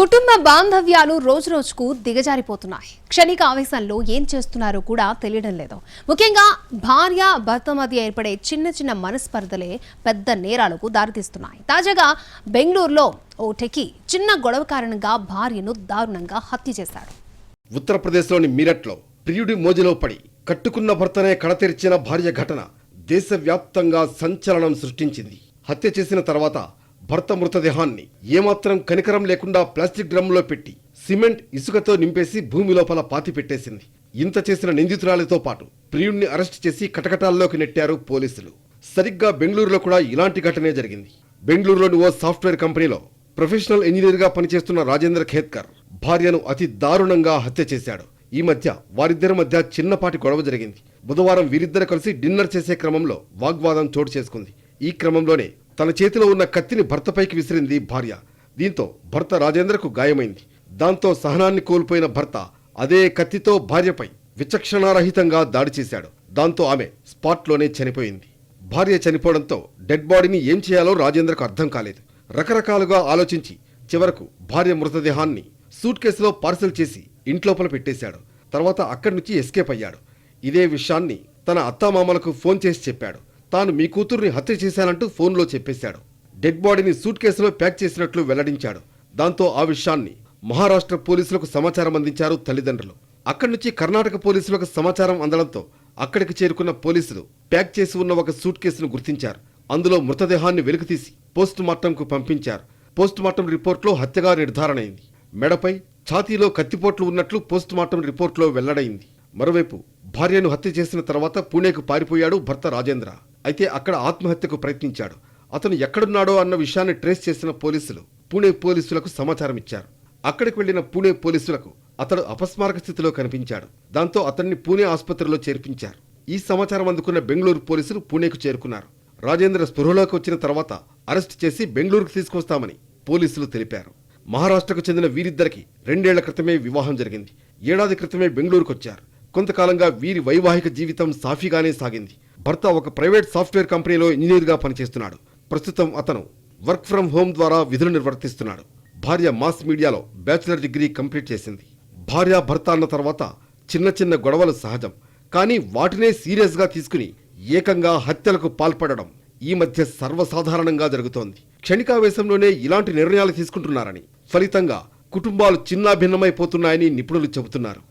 కుటుంబ బాంధవ్యాలు రోజురోజుకు దిగజారిపోతున్నాయి. క్షణిక ఆవేశంలో ఏం చేస్తున్నారో కూడా తెలియడం లేదు. ముఖ్యంగా భార్య భర్త మధ్య ఏర్పడే చిన్న చిన్న మనస్పర్ధలే పెద్ద నేరాలకు దారితీస్తున్నాయి. తాజాగా బెంగళూరులో ఓ టెకీ చిన్న గొడవ కారణంగా భార్యను దారుణంగా హత్య చేశాడు. ఉత్తరప్రదేశ్లోని మీరట్లో ప్రియుడి మోజులో పడి కట్టుకున్న భర్తనే కడతెరిచిన భార్య ఘటన దేశవ్యాప్తంగా సంచలనం సృష్టించింది. హత్య చేసిన తర్వాత భర్త మృతదేహాన్ని ఏమాత్రం కనికరం లేకుండా ప్లాస్టిక్ డ్రమ్లో పెట్టి సిమెంట్ ఇసుకతో నింపేసి భూమి లోపల పాతి పెట్టేసింది. ఇంత చేసిన నిందితురాలితో పాటు ప్రియుణ్ణి అరెస్ట్ చేసి కటకటాల్లోకి నెట్టారు పోలీసులు. సరిగ్గా బెంగళూరులో కూడా ఇలాంటి ఘటనే జరిగింది. బెంగళూరులోని ఓ సాఫ్ట్వేర్ కంపెనీలో ప్రొఫెషనల్ ఇంజనీర్గా పనిచేస్తున్న రాజేంద్ర ఖేత్కర్ భార్యను అతి దారుణంగా హత్య చేశాడు. ఈ మధ్య వారిద్దరి మధ్య చిన్నపాటి గొడవ జరిగింది. బుధవారం వీరిద్దరు కలిసి డిన్నర్ చేసే క్రమంలో వాగ్వాదం చోటు చేసుకుంది. ఈ క్రమంలోనే తన చేతిలో ఉన్న కత్తిని భర్తపైకి విసిరింది భార్య. దీంతో భర్త రాజేంద్రకు గాయమైంది. దాంతో సహనాన్ని కోల్పోయిన భర్త అదే కత్తితో భార్యపై విచక్షణారహితంగా దాడి చేశాడు. దాంతో ఆమె స్పాట్లోనే చనిపోయింది. భార్య చనిపోవడంతో డెడ్ బాడీని ఏం చేయాలో రాజేంద్రకు అర్థం కాలేదు. రకరకాలుగా ఆలోచించి చివరకు భార్య మృతదేహాన్ని సూట్ కేసులో పార్సల్ చేసి ఇంట్లోపల పెట్టేశాడు. తర్వాత అక్కడి నుంచి ఎస్కేప్ అయ్యాడు. ఇదే విషయాన్ని తన అత్తామామలకు ఫోన్ చేసి చెప్పాడు. తాను మీ కూతుర్ని హత్య చేశానంటూ ఫోన్లో చెప్పేశాడు. డెడ్ బాడీని సూట్ కేసులో ప్యాక్ చేసినట్లు వెల్లడించాడు. దాంతో ఆ విషయాన్ని మహారాష్ట్ర పోలీసులకు సమాచారం అందించారు తల్లిదండ్రులు. అక్కడి నుంచి కర్ణాటక పోలీసులకు సమాచారం అందడంతో అక్కడికి చేరుకున్న పోలీసులు ప్యాక్ చేసి ఉన్న ఒక సూట్ కేసును గుర్తించారు. అందులో మృతదేహాన్ని వెలికితీసి పోస్ట్ మార్టంకు పంపించారు. పోస్ట్ మార్టం రిపోర్ట్లో హత్యగా నిర్ధారణ అయింది. మెడపై ఛాతీలో కత్తిపోట్లు ఉన్నట్లు పోస్ట్ మార్టం రిపోర్ట్లో వెల్లడైంది. మరోవైపు భార్యను హత్య చేసిన తర్వాత పూణేకు పారిపోయాడు భర్త రాజేంద్ర. అయితే అక్కడ ఆత్మహత్యకు ప్రయత్నించాడు. అతను ఎక్కడున్నాడో అన్న విషయాన్ని ట్రేస్ చేసిన పోలీసులు పూణే పోలీసులకు సమాచారం ఇచ్చారు. అక్కడికి వెళ్లిన పూణే పోలీసులకు అతడు అపస్మారక స్థితిలో కనిపించాడు. దాంతో అతన్ని పూణే ఆసుపత్రిలో చేర్పించారు. ఈ సమాచారం అందుకున్న బెంగళూరు పోలీసులు పూణేకు చేరుకున్నారు. రాజేంద్ర స్పృహలోకి వచ్చిన తర్వాత అరెస్ట్ చేసి బెంగళూరుకు తీసుకొస్తామని పోలీసులు తెలిపారు. మహారాష్ట్రకు చెందిన వీరిద్దరికి 2 ఏళ్ల క్రితమే వివాహం జరిగింది. ఏడాది క్రితమే బెంగళూరుకొచ్చారు. కొంతకాలంగా వీరి వైవాహిక జీవితం సాఫీగానే సాగింది. భర్త ఒక ప్రైవేట్ సాఫ్ట్వేర్ కంపెనీలో ఇంజనీర్గా పనిచేస్తున్నాడు. ప్రస్తుతం అతను వర్క్ ఫ్రం హోమ్ ద్వారా విధులు నిర్వర్తిస్తున్నాడు. భార్య మాస్ మీడియాలో బ్యాచిలర్ డిగ్రీ కంప్లీట్ చేసింది. భార్య భర్త అన్న తర్వాత చిన్న చిన్న గొడవలు సహజం. కానీ వాటినే సీరియస్గా తీసుకుని ఏకంగా హత్యలకు పాల్పడడం ఈ మధ్య సర్వసాధారణంగా జరుగుతోంది. క్షణికావేశంలోనే ఇలాంటి నిర్ణయాలు తీసుకుంటున్నారని, ఫలితంగా కుటుంబాలు చిన్నాభిన్నమైపోతున్నాయని నిపుణులు చెబుతున్నారు.